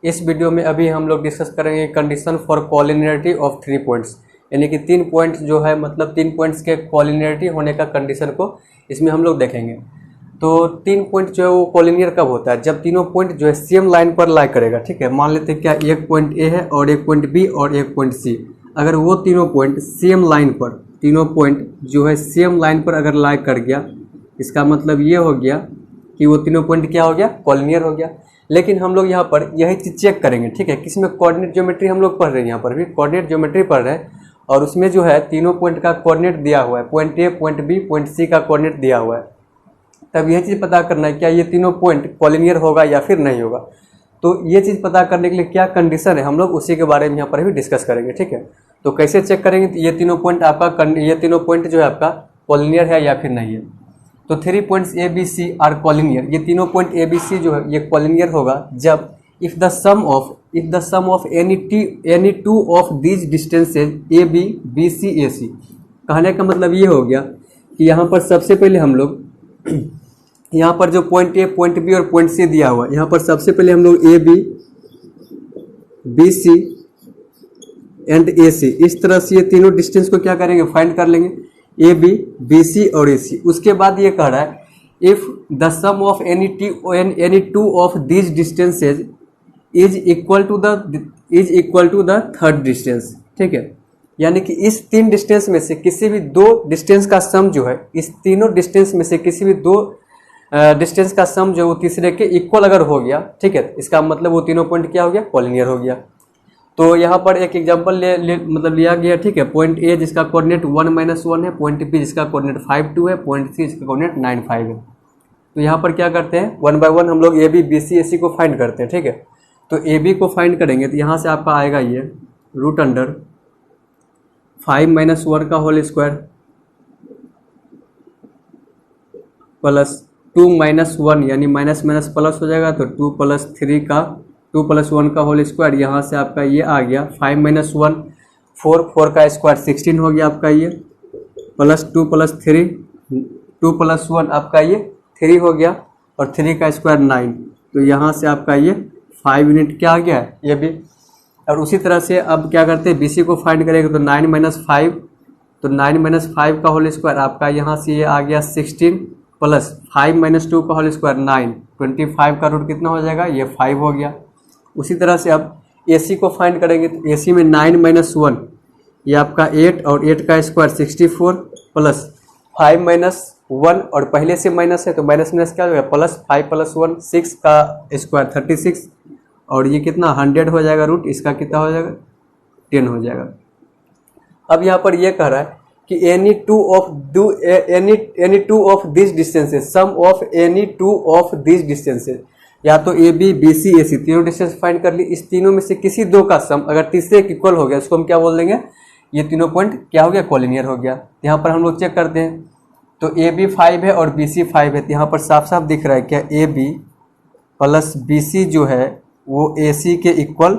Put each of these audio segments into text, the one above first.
इस वीडियो में अभी हम लोग डिस्कस करेंगे condition for collinearity of 3 points, यानी कि 3 पॉइंट्स जो है मतलब 3 पॉइंट्स के कॉलिनियरिटी होने का कंडीशन को इसमें हम लोग देखेंगे। तो 3 पॉइंट जो है वो कॉलिनियर कब होता है? जब तीनों पॉइंट जो है सेम लाइन पर लाई करेगा। ठीक है, मान लेते हैं क्या एक पॉइंट ए है और एक पॉइंट बी और एक पॉइंट सी। अगर वो तीनों पॉइंट सेम लाइन पर, तीनों पॉइंट जो है सेम लाइन पर अगर लाई कर गया, इसका मतलब ये हो गया कि वो तीनों पॉइंट क्या हो गया? कॉलिनियर हो गया। लेकिन हम लोग यहाँ पर यही चीज़ चेक करेंगे। ठीक है, किसमें? कोऑर्डिनेट ज्योमेट्री हम लोग पढ़ रहे हैं, यहाँ पर भी कोऑर्डिनेट ज्योमेट्री पढ़ रहे हैं और उसमें जो है तीनों पॉइंट का कोऑर्डिनेट दिया हुआ है, point A, point B, point C का कोऑर्डिनेट दिया हुआ है। तब यह चीज़ पता करना है क्या ये तीनों पॉइंट कॉलिनियर होगा या फिर नहीं होगा। तो ये चीज़ पता करने के लिए क्या कंडीशन है हम लोग उसी के बारे में यहाँ पर भी डिस्कस करेंगे। ठीक है, तो कैसे चेक करेंगे ये तीनों पॉइंट आपका, ये तीनों पॉइंट जो है आपका कॉलिनियर है या फिर नहीं है। तो 3 points A B C are collinear, ये तीनों पॉइंट ए बी सी जो है ये कॉलिनियर होगा जब if the sum of any two of these distances A B B C A C. कहने का मतलब ये हो गया कि यहाँ पर सबसे पहले हम लोग यहाँ पर जो पॉइंट ए, पॉइंट बी और पॉइंट सी दिया हुआ है, यहाँ पर सबसे पहले हम लोग A B, B C and A C, इस तरह से ये तीनों डिस्टेंस को क्या करेंगे? फाइंड कर लेंगे, ए बी, बी सी और ए सी। उसके बाद ये कह रहा है if the sum of any two of these distances is equal to the third distance. ठीक है, यानी कि इस 3 डिस्टेंस में से किसी भी 2 डिस्टेंस का सम जो है, इस तीनों डिस्टेंस में से किसी भी 2 डिस्टेंस का सम जो वो तीसरे के इक्वल अगर हो गया, ठीक है, इसका मतलब वो तीनों पॉइंट क्या हो गया? कॉलिनियर हो गया। तो यहाँ पर एक एग्जांपल मतलब लिया गया। ठीक है, पॉइंट ए जिसका कोऑर्डिनेट 1 - 1 है, पॉइंट बी जिसका कोऑर्डिनेट 5 2 है, पॉइंट सी जिसका कोऑर्डिनेट 9 5 है। तो यहाँ पर क्या करते हैं? 1 बाय 1 हम लोग A B, B C, A सी को फाइंड करते हैं। ठीक है, तो ए बी को फाइंड करेंगे तो यहाँ से आपका आएगा ये √5 - 1 का होल स्क्वायर प्लस 2 - 1 यानी माइनस माइनस प्लस हो जाएगा, तो 2 + 1 का होल स्क्वायर। यहाँ से आपका ये आ गया 5 - 1 4 का स्क्वायर 16 हो गया आपका ये, प्लस 2 + 3 2 + 1 आपका ये 3 हो गया और 3 का स्क्वायर 9। तो यहाँ से आपका ये 5 यूनिट क्या आ गया है ये भी। और उसी तरह से अब क्या करते हैं? बी सी को फाइंड करेंगे तो 9 - 5, तो 9 - 5 का होल स्क्वायर आपका यहाँ से ये आ गया 16 प्लस 5 - 2 का होल स्क्वायर 9, 25 का रूट कितना हो जाएगा? ये 5 हो गया। उसी तरह से अब ए सी को फाइंड करेंगे तो ए सी में 9 - 1 ये आपका 8 और 8 का स्क्वायर 64 प्लस 5 - 1 और पहले से माइनस है तो माइनस माइनस क्या हो जाएगा? प्लस 5 + 1 6 का स्क्वायर 36 और ये कितना 100 हो जाएगा, रूट इसका कितना हो जाएगा? 10 हो जाएगा। अब यहाँ पर ये कह रहा है कि any two of this distances, sum of any two of this distances, या तो ए बी, बी सी, ए सी तीनों डिस्टेंस फाइंड कर ली। इस तीनों में से किसी 2 का सम अगर तीसरे के इक्वल हो गया उसको हम क्या बोल देंगे? ये तीनों पॉइंट क्या हो गया? कॉलिनियर हो गया। यहाँ पर हम लोग चेक करते हैं तो ए बी 5 है और बी सी 5 है, तो यहाँ पर साफ साफ दिख रहा है क्या A B plus B C जो है वो ए सी के इक्वल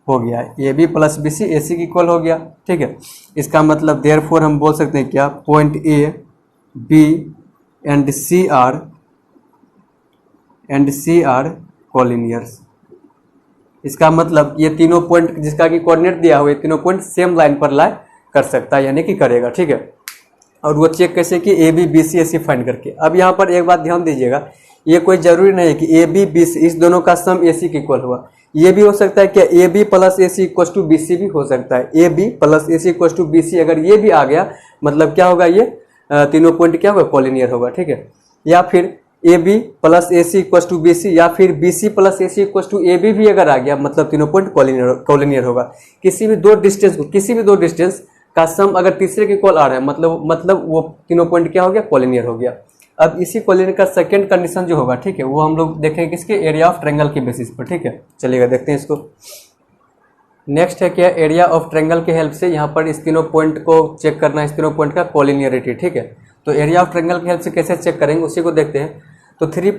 हो गया है। A B plus B C A C के इक्वल हो गया। ठीक है, इसका मतलब देयरफॉर हम बोल सकते हैं क्या? Point A B and C are collinears. इसका मतलब ये तीनों पॉइंट जिसका कि कोऑर्डिनेट दिया हुआ है, तीनों पॉइंट सेम लाइन पर लाई कर सकता है, यानी कि करेगा। ठीक है, और वो चेक कैसे कि A B, B C, A C find करके। अब यहाँ पर एक बात ध्यान दीजिएगा, ये कोई जरूरी नहीं है कि ए बी, बी सी इस दोनों का सम ए सी के इक्वल हुआ। ये भी हो सकता है क्या? A B plus A C equal to B C भी हो सकता है। A B plus A C equal to B C अगर ये भी आ गया मतलब क्या होगा? ये तीनों पॉइंट क्या होगा? कॉलिनियर होगा। ठीक है, या फिर A B plus A C equal to B C, या फिर B C plus A C equal to A B भी अगर आ गया मतलब तीनों पॉइंट कॉलिनियर होगा। किसी भी 2 डिस्टेंस का सम अगर तीसरे के इक्वल आ रहा है मतलब वो तीनों पॉइंट क्या हो गया? कॉलिनियर हो गया। अब इसी कॉलिनियर का सेकंड कंडीशन जो होगा, ठीक है, वो हम लोग देखेंगे किसके? एरिया ऑफ ट्रायंगल के बेसिस पर। ठीक है, चलिएगा देखते हैं इसको। नेक्स्ट है क्या? एरिया ऑफ ट्रायंगल के हेल्प से यहाँ पर इस तीनों पॉइंट को चेक करना है, इस तीनों पॉइंट का कॉलिनियरिटी। ठीक है, तो एरिया ऑफ ट्रायंगल की हेल्प से कैसे चेक करेंगे उसी को देखते हैं। तो 3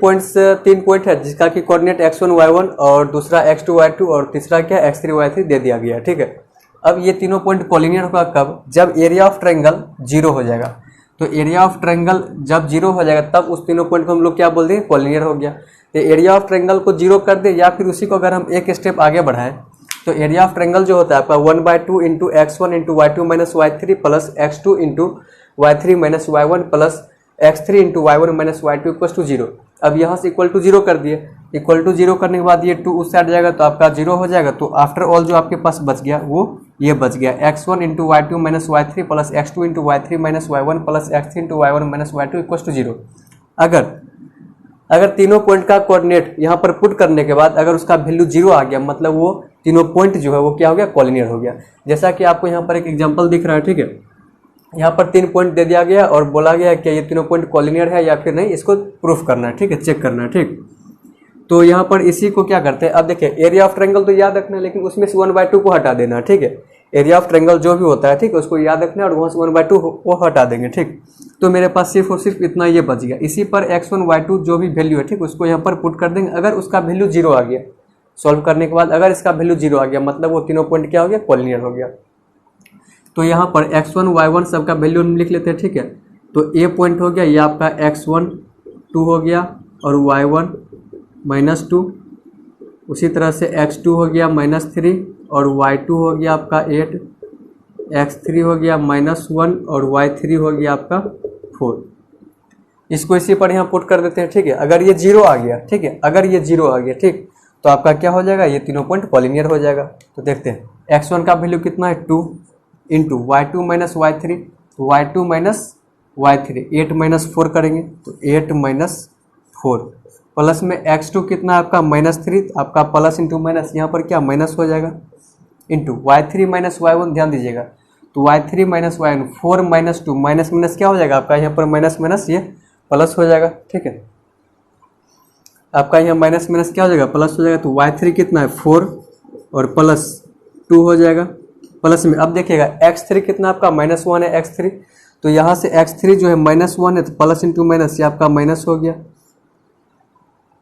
पॉइंट है जिसका कि कोऑर्डिनेट x1 y1 और दूसरा x2 y2 और तीसरा क्या x3 y3 दे दिया गया। ठीक है, अब ये तीनों पॉइंट कॉलिनियर होगा कब? जब एरिया ऑफ ट्रायंगल 0 हो जाएगा। तो एरिया ऑफ ट्रायंगल जब 0 हो जाएगा तब उस तीनों पॉइंट को हम लोग क्या बोल देंगे? कॉलिनियर हो गया। तो एरिया ऑफ ट्रायंगल को 0 कर दे, या फिर उसी को अगर हम एक स्टेप आगे बढ़ाएं तो एरिया ऑफ ट्रायंगल जो होता है आपका 1/2 into x1 into y2 minus y3 plus x2 into y3 minus y1 plus x3 into y1 minus y2 equal to 0। अब यहाँ से इक्वल टू 0 कर दिए, इक्वल टू 0 करने के बाद ये 2 उस साइड जाएगा तो आपका 0 हो जाएगा। तो आफ्टर ऑल जो आपके पास बच गया वो ये बच गया x1 into y2 minus y3 plus x2 into y3 minus y1 plus x3 into y1 minus y2 equal to 0। अगर तीनों पॉइंट का कोऑर्डिनेट यहाँ पर पुट करने के बाद अगर उसका वैल्यू 0 आ गया, मतलब वो तीनों पॉइंट जो है वो क्या हो गया, कॉलिनियर हो गया। जैसा कि आपको यहाँ पर एक एग्जांपल दिख रहा है, ठीक है। यहाँ पर 3 पॉइंट दे दिया गया और बोला गया कि ये तीनों पॉइंट कॉलिनियर है या फिर नहीं, इसको प्रूफ करना है, ठीक है, चेक करना है, ठीक। तो यहाँ पर इसी को क्या करते हैं, अब देखिए एरिया ऑफ ट्रायंगल तो याद रखना है, लेकिन उसमें से 1/2 को हटा देना है, ठीक है। एरिया ऑफ ट्रायंगल जो भी होता है, ठीक है, उसको याद रखना है और वहाँ से 1/2 वो हटा देंगे, ठीक। तो मेरे पास सिर्फ और सिर्फ इतना ये बच गया। इसी पर x1 y2 जो भी वैल्यू है, ठीक, उसको यहाँ पर पुट कर देंगे। अगर उसका वैल्यू 0 आ गया, सॉल्व करने के बाद अगर इसका वैल्यू 0 आ गया, मतलब वो तीनों पॉइंट क्या हो गया, कॉलिनियर हो गया। तो यहाँ पर x1 y1 सबका वैल्यू हम लिख लेते हैं, ठीक है। तो ए पॉइंट हो गया, ये आपका x1 2 हो गया और y1 -2, उसी तरह से x2 हो गया -3 और y2 हो गया आपका 8, x3 हो गया -1 और y3 हो गया आपका 4। इसको इसी पर यहाँ पुट कर देते हैं, ठीक है। अगर ये 0 आ गया, ठीक है, अगर ये 0 आ गया, ठीक, तो आपका क्या हो जाएगा, ये तीनों पॉइंट कॉलिनियर हो जाएगा। तो देखते हैं x1 का वैल्यू कितना है, 2 into y2 minus y3, y2 minus y3, 8 minus 4 करेंगे तो 8 माइनस 4 प्लस में x2 कितना है आपका -3, आपका प्लस इंटू माइनस यहाँ पर क्या माइनस हो जाएगा, इंटू y3 माइनस y1, ध्यान दीजिएगा। तो y3 minus y1 4 minus 2, minus minus क्या हो जाएगा आपका यहाँ पर माइनस माइनस ये प्लस हो जाएगा, ठीक है। आपका यहाँ माइनस माइनस क्या हो जाएगा, प्लस हो जाएगा। तो y3 कितना है 4 और प्लस 2 हो जाएगा प्लस में। अब देखिएगा x3 कितना आपका -1 है x3, तो यहाँ से x3 जो है -1 है तो प्लस इंटू माइनस ये आपका माइनस हो गया,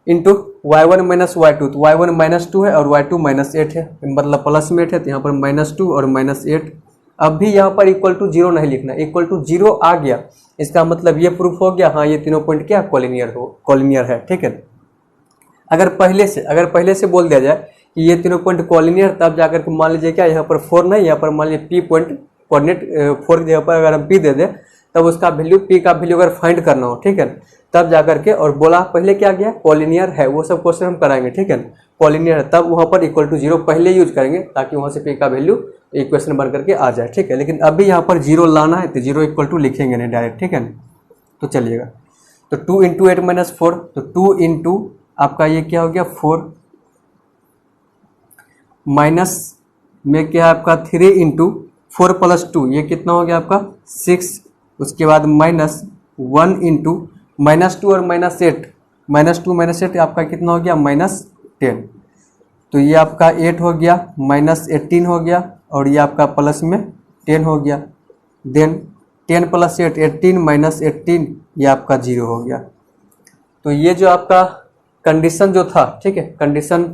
इंटू y1 माइनस y2, तो y1 -2 है और y2 -8 है, मतलब प्लस में 8 है, तो यहाँ पर -2 और -8। अब भी यहाँ पर इक्वल टू 0 नहीं लिखना, इक्वल टू 0 आ गया, इसका मतलब ये प्रूफ हो गया, हाँ ये तीनों पॉइंट क्या कॉलिनियर है, ठीक है। अगर पहले से बोल दिया जाए कि ये तीनों पॉइंट कॉलिनियर, तब जाकर के मान लीजिए क्या यहाँ पर 4 नहीं, यहाँ पर मान लीजिए पी पॉइंट कोऑर्डिनेट 4 जगह पर अगर हम पी दे दें, तब उसका वैल्यू पी का वैल्यू अगर फाइंड करना हो, ठीक है, तब जाकर के, और बोला पहले क्या गया, कॉलिनियर है, वो सब क्वेश्चन हम कराएंगे, ठीक है। कॉलिनियर है तब वहाँ पर इक्वल टू 0 पहले यूज करेंगे, ताकि वहाँ से पी का वैल्यू इक्वेशन बन करके आ जाए, ठीक है। लेकिन अभी यहाँ पर 0 लाना है तो 0 इक्वल टू लिखेंगे नहीं डायरेक्ट, ठीक है। तो चलिएगा, तो 2 इंटू 8 माइनस 4, तो 2 इंटू आपका ये क्या हो गया 4, माइनस में क्या है आपका 3 इंटू 4 प्लस 2, ये कितना हो गया आपका 6, उसके बाद माइनस 1 इंटू -2 और -8, -2 -8 आपका कितना हो गया -10, तो ये आपका 8 हो गया, -18 हो गया और ये आपका प्लस में 10 हो गया। देन 10 प्लस 8 18 माइनस 18 ये आपका 0 हो गया। तो ये जो आपका कंडीशन जो था, ठीक है, कंडीशन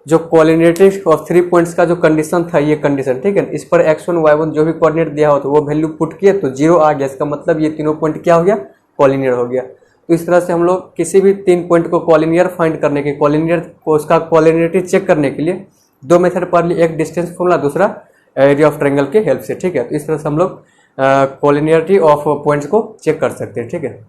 जो कोऑर्डिनेट ऑफ 3 पॉइंट्स का जो कंडीशन था, ये कंडीशन, ठीक है, इस पर x1 y1 जो भी कोऑर्डिनेट दिया हो तो वो वैल्यू पुट किए तो 0 आ गया, इसका मतलब ये तीनों पॉइंट क्या हो गया, कॉलिनियर हो गया। तो इस तरह से हम लोग किसी भी 3 पॉइंट को कॉलिनियर फाइंड करने के, कॉलिनियर को उसका कॉलिनियरिटी चेक करने के लिए 2 मेथड पर लिए, एक डिस्टेंस फॉर्मूला, दूसरा एरिया ऑफ ट्रायंगल के हेल्प से, ठीक है। तो इस तरह से हम लोग कॉलिनियरिटी ऑफ पॉइंट्स को चेक कर सकते हैं, ठीक है।